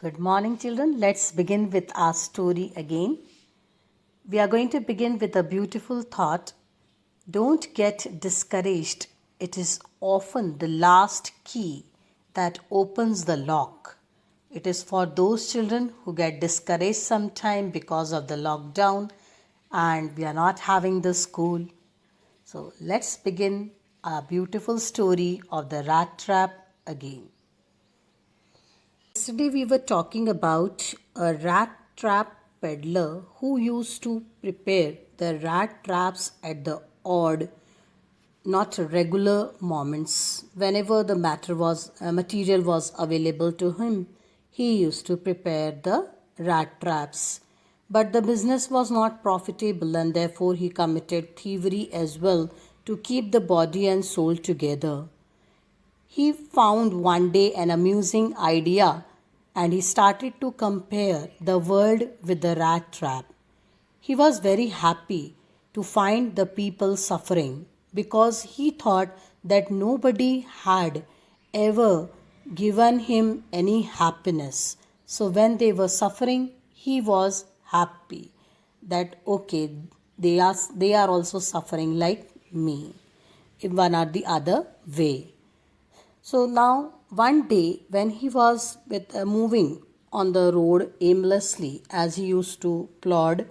Good morning, children. Let's begin with our story again. We are going to begin with a beautiful thought. Don't get discouraged. It is often the last key that opens the lock. It is for those children who get discouraged sometime because of the lockdown and we are not having the school. So let's begin our beautiful story of the rat trap again. Yesterday we were talking about a rat trap peddler who used to prepare the rat traps at the odd, not regular moments. Whenever the material was available to him, he used to prepare the rat traps. But the business was not profitable and therefore he committed thievery as well to keep the body and soul together. He found one day an amusing idea and he started to compare the world with the rat trap. He was very happy to find the people suffering because he thought that nobody had ever given him any happiness. So when they were suffering, he was happy that okay, they are also suffering like me in one or the other way. So now, one day when he was moving on the road aimlessly as he used to plod,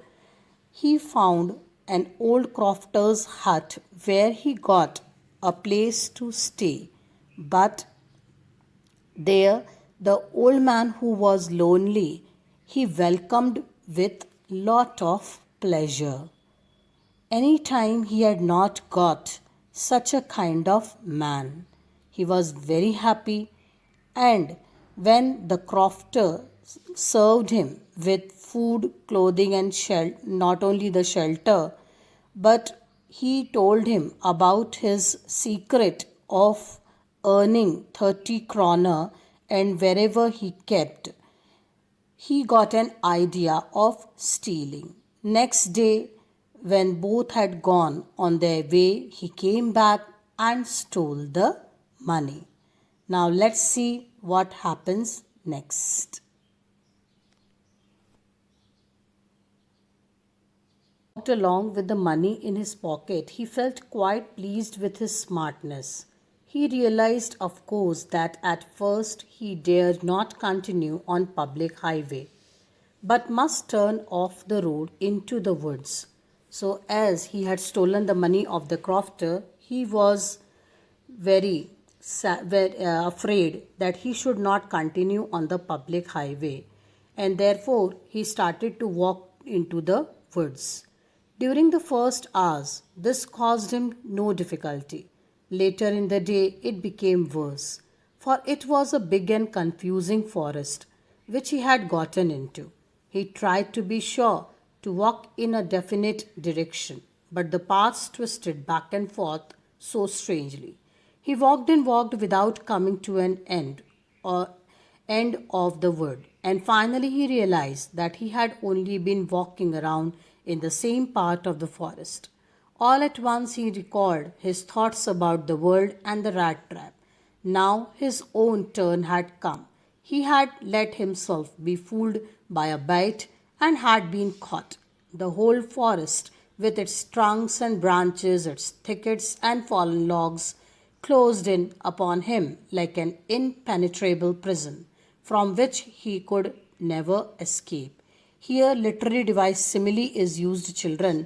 he found an old crofter's hut where he got a place to stay. But there, the old man who was lonely, he welcomed with lot of pleasure. Any time he had not got such a kind of man. He was very happy, and when the crofter served him with food, clothing, and not only the shelter, but he told him about his secret of earning 30 kroner, and wherever he kept, he got an idea of stealing. Next day, when both had gone on their way, he came back and stole the money. Now let's see what happens next. Walked along with the money in his pocket, he felt quite pleased with his smartness. He realized, of course, that at first he dared not continue on public highway, but must turn off the road into the woods. So, as he had stolen the money of the crofter, he was very afraid that he should not continue on the public highway, and therefore he started to walk into the woods. During the first hours, this caused him no difficulty. Later in the day, it became worse, for it was a big and confusing forest which he had gotten into. He tried to be sure to walk in a definite direction, but the paths twisted back and forth so strangely. He walked and walked without coming to an end of the wood, and finally he realized that he had only been walking around in the same part of the forest. All at once he recalled his thoughts about the world and the rat trap. Now his own turn had come. He had let himself be fooled by a bait and had been caught. The whole forest, with its trunks and branches, its thickets and fallen logs, closed in upon him like an impenetrable prison from which he could never escape. Here, literary device simile is used, children.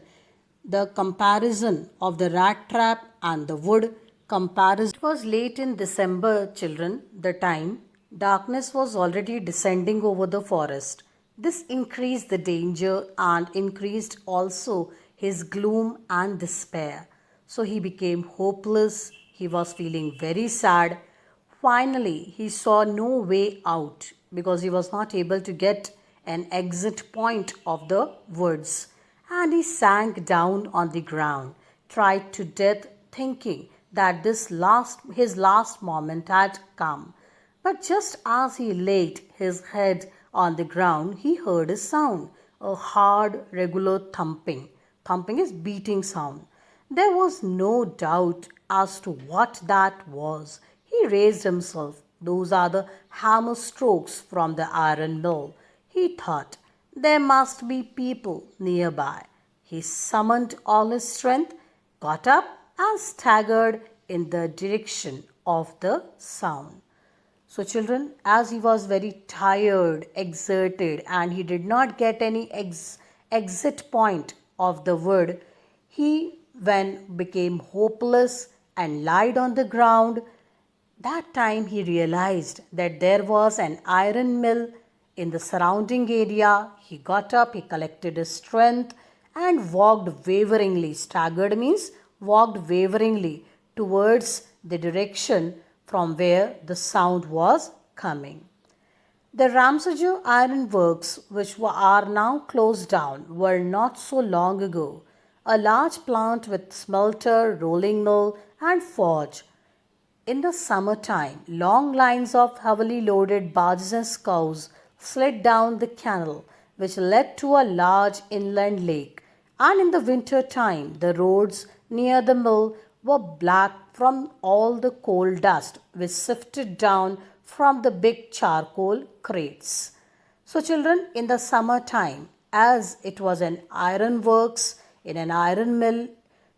The comparison of the rat trap and the wood comparison. It was late in December, children, the time. Darkness was already descending over the forest. This increased the danger and increased also his gloom and despair. So he became hopeless. He was feeling very sad. Finally, he saw no way out because he was not able to get an exit point of the woods. And he sank down on the ground, tried to death, thinking that his last moment had come. But just as he laid his head on the ground, he heard a sound, a hard, regular thumping. Thumping is beating sound. There was no doubt as to what that was. He raised himself, Those are the hammer strokes from the iron mill. He thought, there must be people nearby. He summoned all his strength, got up, and staggered in the direction of the sound. So, children, as he was very tired, exerted, and he did not get any exit point of the wood, he then became hopeless and lied on the ground. That time he realized that there was an iron mill in the surrounding area. He got up, he collected his strength, and walked waveringly. Staggered means walked waveringly towards the direction from where the sound was coming. The Ramsarjah Iron Works, which are now closed down, were not so long ago a large plant with smelter, rolling mill, and forge. In the summertime, long lines of heavily loaded barges and scows slid down the canal, which led to a large inland lake. And in the winter time, the roads near the mill were black from all the coal dust which sifted down from the big charcoal crates. So, children, in the summertime, as it was an iron works in an iron mill,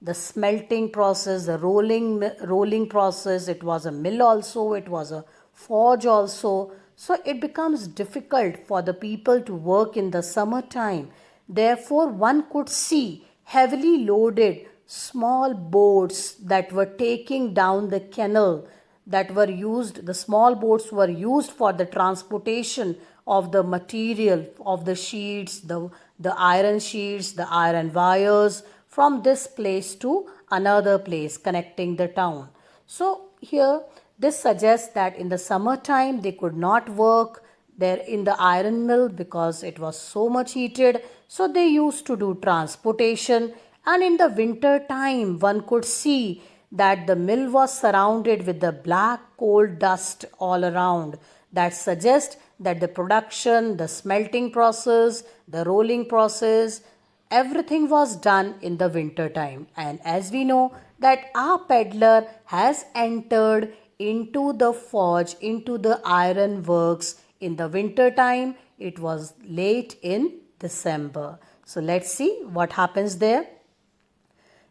the smelting process, the rolling process, it was a mill also, it was a forge also. So it becomes difficult for the people to work in the summertime. Therefore, one could see heavily loaded small boats that were taking down the canal, that were used, the small boats were used for the transportation of the material, of the sheets, the iron sheets, the iron wires from this place to another place connecting the town. So here this suggests that in the summertime they could not work there in the iron mill because it was so much heated. So they used to do transportation, and in the winter time one could see that the mill was surrounded with the black coal dust all around. That suggests that the production, the smelting process, the rolling process, everything was done in the winter time. And as we know that our peddler has entered into the forge, into the iron works in the winter time. It was late in December. So let's see what happens there.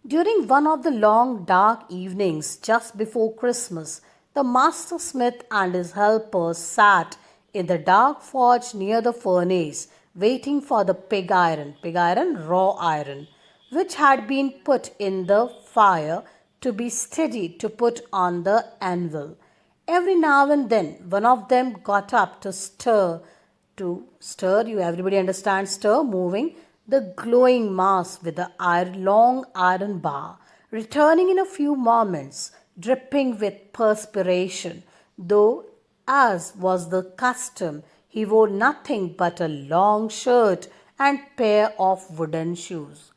During one of the long dark evenings just before Christmas, the master smith and his helpers sat in the dark forge near the furnace, waiting for the pig iron, raw iron, which had been put in the fire to be steadied to put on the anvil. Every now and then, one of them got up to stir, you everybody understands stir, moving the glowing mass with the long iron bar, returning in a few moments, dripping with perspiration, though, as was the custom, he wore nothing but a long shirt and pair of wooden shoes.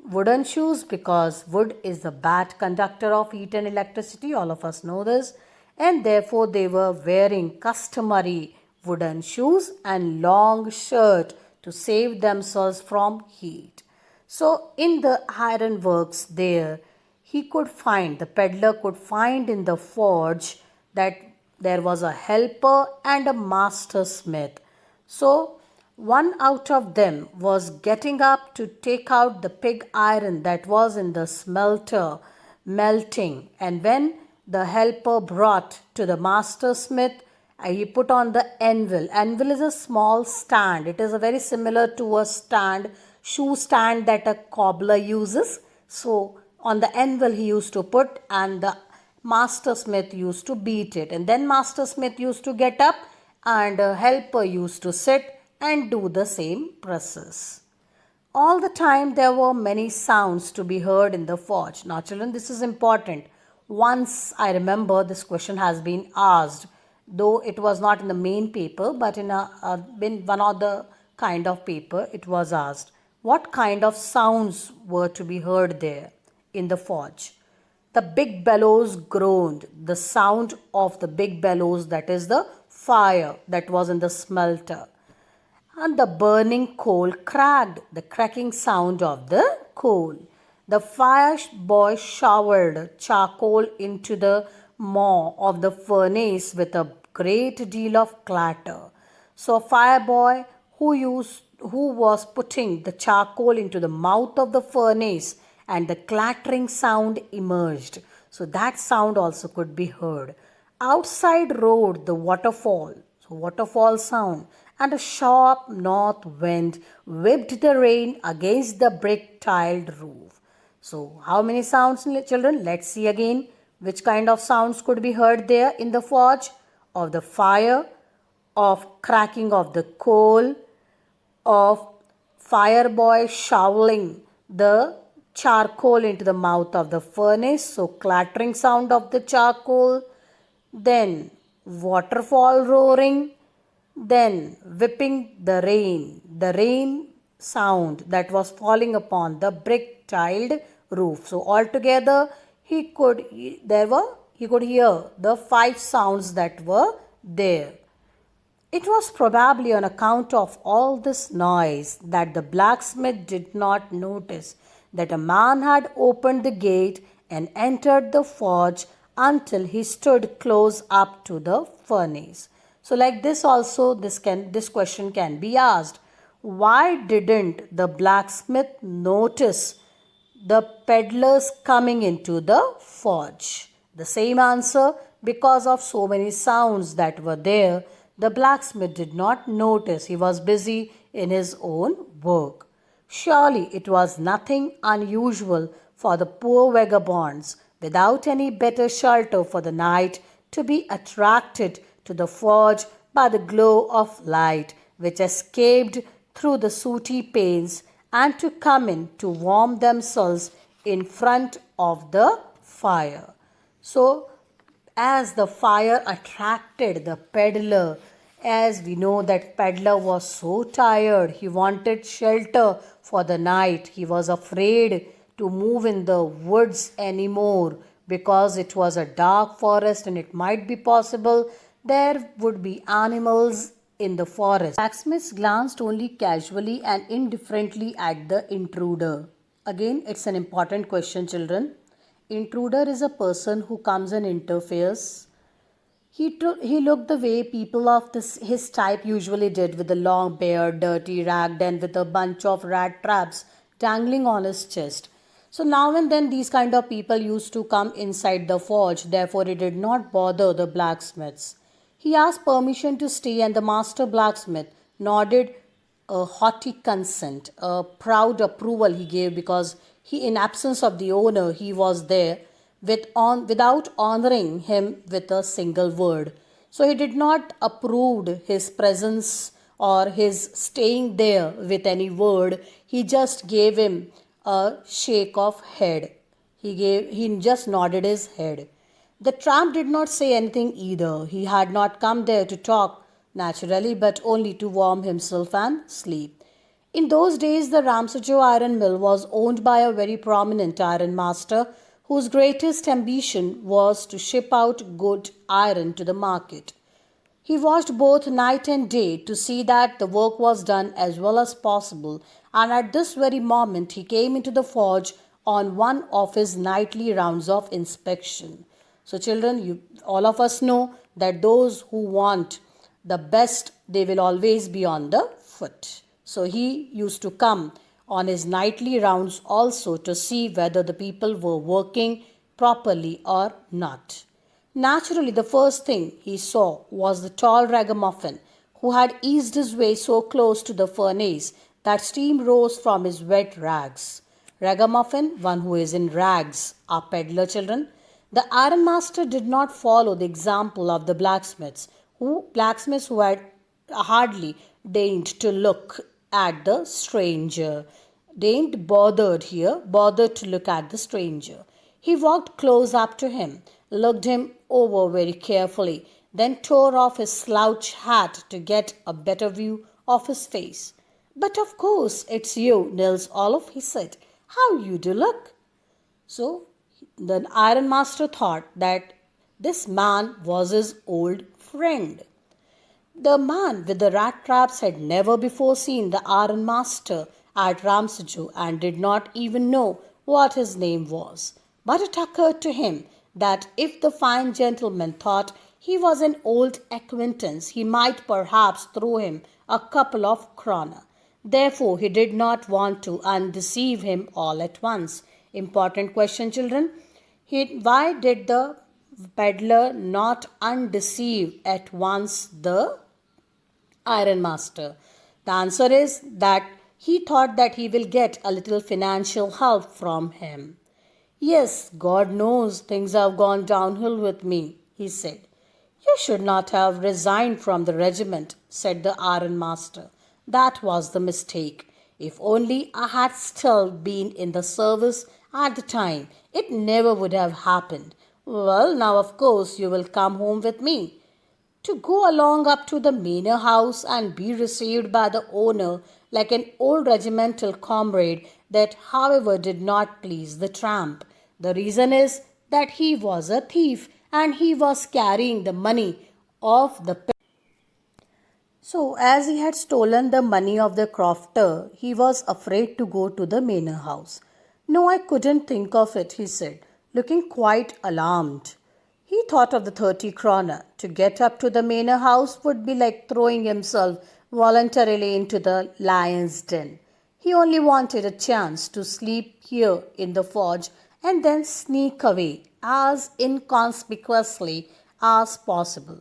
Wooden shoes because wood is the bad conductor of heat and electricity, all of us know this, and therefore they were wearing customary wooden shoes and long shirt to save themselves from heat. So in the iron works there, the peddler could find in the forge that there was a helper and a master smith. So one out of them was getting up to take out the pig iron that was in the smelter melting, and when the helper brought to the master smith, he put on the anvil. Anvil is a small stand. It is a very similar to a stand, shoe stand that a cobbler uses. So on the anvil he used to put, and the master smith used to beat it, and then master smith used to get up and a helper used to sit and do the same process. All the time there were many sounds to be heard in the forge. Now children, this is important. Once I remember this question has been asked, though it was not in the main paper but in one of the kind of paper it was asked. What kind of sounds were to be heard there in the forge? The big bellows groaned. The sound of the big bellows, that is the fire that was in the smelter. And the burning coal cracked, the cracking sound of the coal. The fire boy showered charcoal into the maw of the furnace with a great deal of clatter. So Fireboy, who was putting the charcoal into the mouth of the furnace, and the clattering sound emerged. So that sound also could be heard. Outside roared the waterfall, so waterfall sound, and a sharp north wind whipped the rain against the brick tiled roof. So, how many sounds, children? Let's see again. Which kind of sounds could be heard there in the forge? Of the fire, of cracking of the coal, of Fireboy shoveling the charcoal into the mouth of the furnace. So, clattering sound of the charcoal. Then, waterfall roaring. Then, whipping the rain sound that was falling upon the brick tiled roof. So, altogether, he could hear the five sounds that were there. It was probably on account of all this noise that the blacksmith did not notice that a man had opened the gate and entered the forge until he stood close up to the furnace. So like this also this question can be asked. Why didn't the blacksmith notice the peddlers coming into the forge? The same answer, because of so many sounds that were there, the blacksmith did not notice. He was busy in his own work. Surely it was nothing unusual for the poor vagabonds, without any better shelter for the night, to be attracted to the forge by the glow of light which escaped through the sooty panes, and to come in to warm themselves in front of the fire. So, as the fire attracted the peddler, as we know that peddler was so tired, he wanted shelter for the night. He was afraid to move in the woods anymore because it was a dark forest and it might be possible there would be animals in the forest. Blacksmith glanced only casually and indifferently at the intruder. Again, it's an important question, children. Intruder is a person who comes and interferes. He looked the way people of his type usually did, with a long beard, dirty, ragged, and with a bunch of rat traps dangling on his chest. So now and then these kind of people used to come inside the forge, therefore it did not bother the blacksmiths. He asked permission to stay, and the master blacksmith nodded a haughty consent. A proud approval he gave, because in absence of the owner, he was there without honoring him with a single word. So he did not approve his presence or his staying there with any word. He just gave him a shake of head. He just nodded his head. The tramp did not say anything either. He had not come there to talk, naturally, but only to warm himself and sleep. In those days, the Ramsajo iron mill was owned by a very prominent iron master whose greatest ambition was to ship out good iron to the market. He watched both night and day to see that the work was done as well as possible, and at this very moment he came into the forge on one of his nightly rounds of inspection. So children, all of us know that those who want the best, they will always be on the foot. So he used to come on his nightly rounds also to see whether the people were working properly or not. Naturally, the first thing he saw was the tall ragamuffin who had eased his way so close to the furnace that steam rose from his wet rags. Ragamuffin, one who is in rags, are peddler children. The ironmaster did not follow the example of the blacksmiths who had hardly deigned to look at the stranger. Deigned bothered to look at the stranger. He walked close up to him, looked him over very carefully, then tore off his slouch hat to get a better view of his face. "But of course it's you, Nils Olof," he said. "How you do look!" So the ironmaster thought that this man was his old friend. The man with the rat traps had never before seen the ironmaster at Ramsajo and did not even know what his name was. But it occurred to him that if the fine gentleman thought He was an old acquaintance. He might perhaps throw him a couple of kroner. Therefore, he did not want to undeceive him all at once. Important question, children. Why did the peddler not undeceive at once the ironmaster? The answer is that he thought that he will get a little financial help from him. Yes, God knows things have gone downhill with me, he said. You should not have resigned from the regiment, said the ironmaster. That was the mistake. If only I had still been in the service at the time, it never would have happened. Well, now of course you will come home with me. To go along up to the manor house and be received by the owner like an old regimental comrade, that however did not please the tramp. The reason is that he was a thief and he was carrying the money of the so, as he had stolen the money of the crofter, he was afraid to go to the manor house. No, I couldn't think of it, he said, looking quite alarmed. He thought of the 30 kroner. To get up to the manor house would be like throwing himself voluntarily into the lion's den. He only wanted a chance to sleep here in the forge and then sneak away as inconspicuously as possible.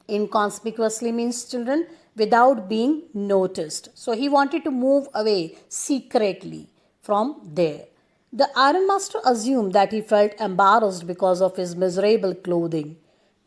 Inconspicuously means, children, without being noticed. So he wanted to move away secretly from there. The ironmaster assumed that he felt embarrassed because of his miserable clothing.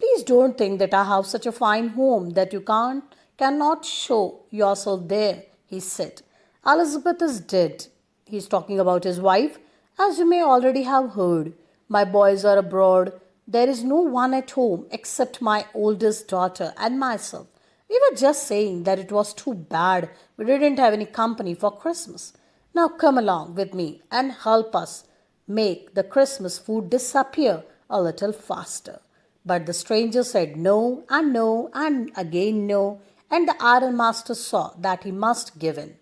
Please don't think that I have such a fine home that you cannot show yourself there, he said. Elizabeth is dead. He's talking about his wife, as you may already have heard. My boys are abroad. There is no one at home except my oldest daughter and myself. We were just saying that it was too bad we didn't have any company for Christmas. Now come along with me and help us make the Christmas food disappear a little faster. But the stranger said no and again no, and the ironmaster saw that he must give in.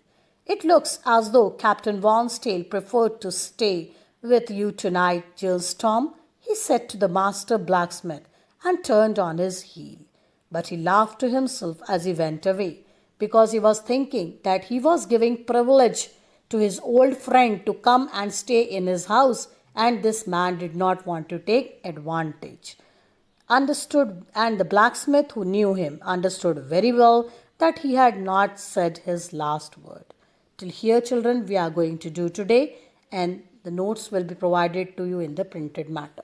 It looks as though Captain Wonsdale preferred to stay with you tonight, Giles Tom, he said to the master blacksmith, and turned on his heel. But he laughed to himself as he went away, because he was thinking that he was giving privilege to his old friend to come and stay in his house, and this man did not want to take advantage. Understood, and the blacksmith who knew him understood very well that he had not said his last word. Till here, children, we are going to do today, and the notes will be provided to you in the printed matter.